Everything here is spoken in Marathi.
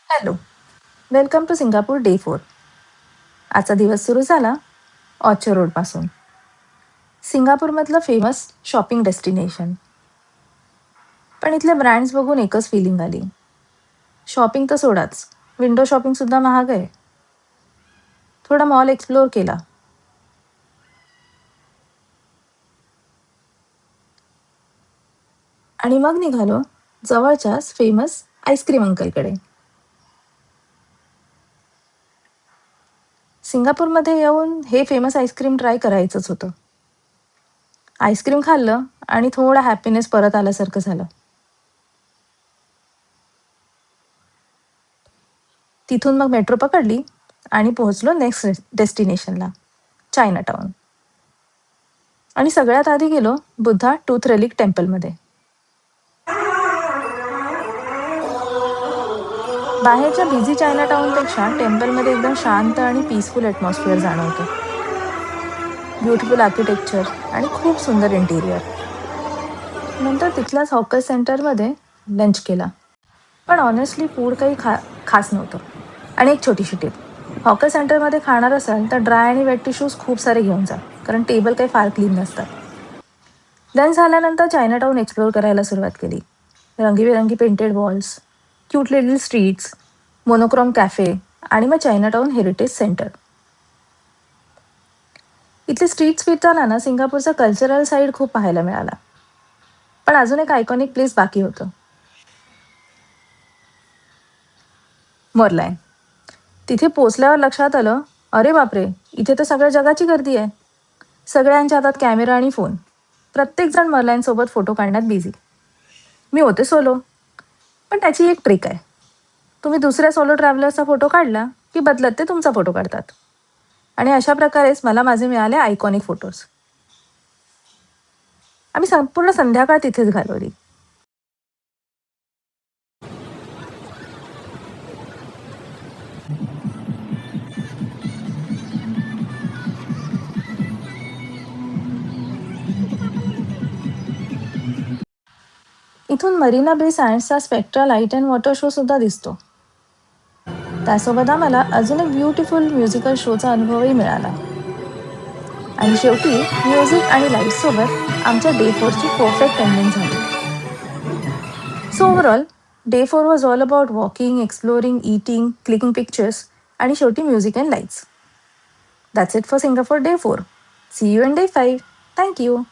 Hello, welcome to Singapore day 4. आजचा दिवस सुरू झाला ऑर्चर रोडपासून. सिंगापूरमधलं फेमस शॉपिंग डेस्टिनेशन. पण इथले ब्रँड्स बघून एकच फिलिंग आली. शॉपिंग तर सोडाच, विंडो शॉपिंग सुद्धा महाग आहे. थोडा मॉल एक्सप्लोअर केला आणि मग निघालो जवळच्याच फेमस आईस्क्रीम अंकलकडे. सिंगापूरमध्ये येऊन हे फेमस आईस्क्रीम ट्राय करायचंच होतं. आईस्क्रीम खाल्लं आणि थोडा हॅपीनेस परत आल्यासारखं झालं. तिथून मग मेट्रो पकडली आणि पोहोचलो नेक्स्ट डेस्टिनेशनला, चायनाटाउन. आणि सगळ्यात आधी गेलो बुद्धा टूथ रेलिक टेम्पलमध्ये. बाहेरच्या बिझी चायनाटाउनपेक्षा टेम्पलमध्ये एकदम शांत आणि पीसफुल ॲटमॉस्फिअर जाणवतं. ब्युटिफुल आर्किटेक्चर आणि खूप सुंदर इंटिरियर. नंतर तिथल्याच हॉकर सेंटरमध्ये लंच केला. पण ऑनेस्टली फूड काही खास नव्हतं. आणि एक छोटीशी टिप, हॉकर सेंटरमध्ये खाणार असाल तर ड्राय आणि वेट टिश्यूज खूप सारे घेऊन जा, कारण टेबल काही फार क्लीन नसतात. लंच झाल्यानंतर चायनाटाउन एक्सप्लोअर करायला सुरुवात केली. रंगीबेरंगी painted walls, cute little streets, monochrome cafe आणि मग चायनाटाउन हेरिटेज सेंटर. इथले स्ट्रीट्स फिरताना ना सिंगापूरचा कल्चरल साईड खूप पाहायला मिळाला. पण अजून एक आयकॉनिक प्लेस बाकी होतं, मर्लाईन. तिथे पोचल्यावर लक्षात आलं, अरे बापरे, इथे तर सगळ्या जगाची गर्दी आहे. सगळ्यांच्या हातात कॅमेरा आणि फोन. प्रत्येकजण मर्लाईनसोबत फोटो काढण्यात बिझी. मी होते सोलो. पण त्याची एक ट्रिक आहे. तुम्ही दुसऱ्या सोलो ट्रॅव्हलरचा फोटो काढला की बदलत ते तुमचा फोटो काढतात. आणि अशा प्रकारेच मला माझे मिळाले आयकॉनिक फोटोज. आम्ही संपूर्ण संध्याकाळ तिथेच घालवली. इथून मरीना बे सँड्सचा Spectra light and water show सुद्धा दिसतो. त्यासोबत आम्हाला अजून एक ब्युटिफुल म्युझिकल शोचा अनुभवही मिळाला. आणि शेवटी म्युझिक आणि लाईट्ससोबत आमच्या डे 4ची परफेक्ट एंडिंग झाली. So overall day 4 was all about walking, exploring, eating, clicking pictures आणि शेवटी music and lights. That's it for Singapore day 4. See you in day 5. Thank you.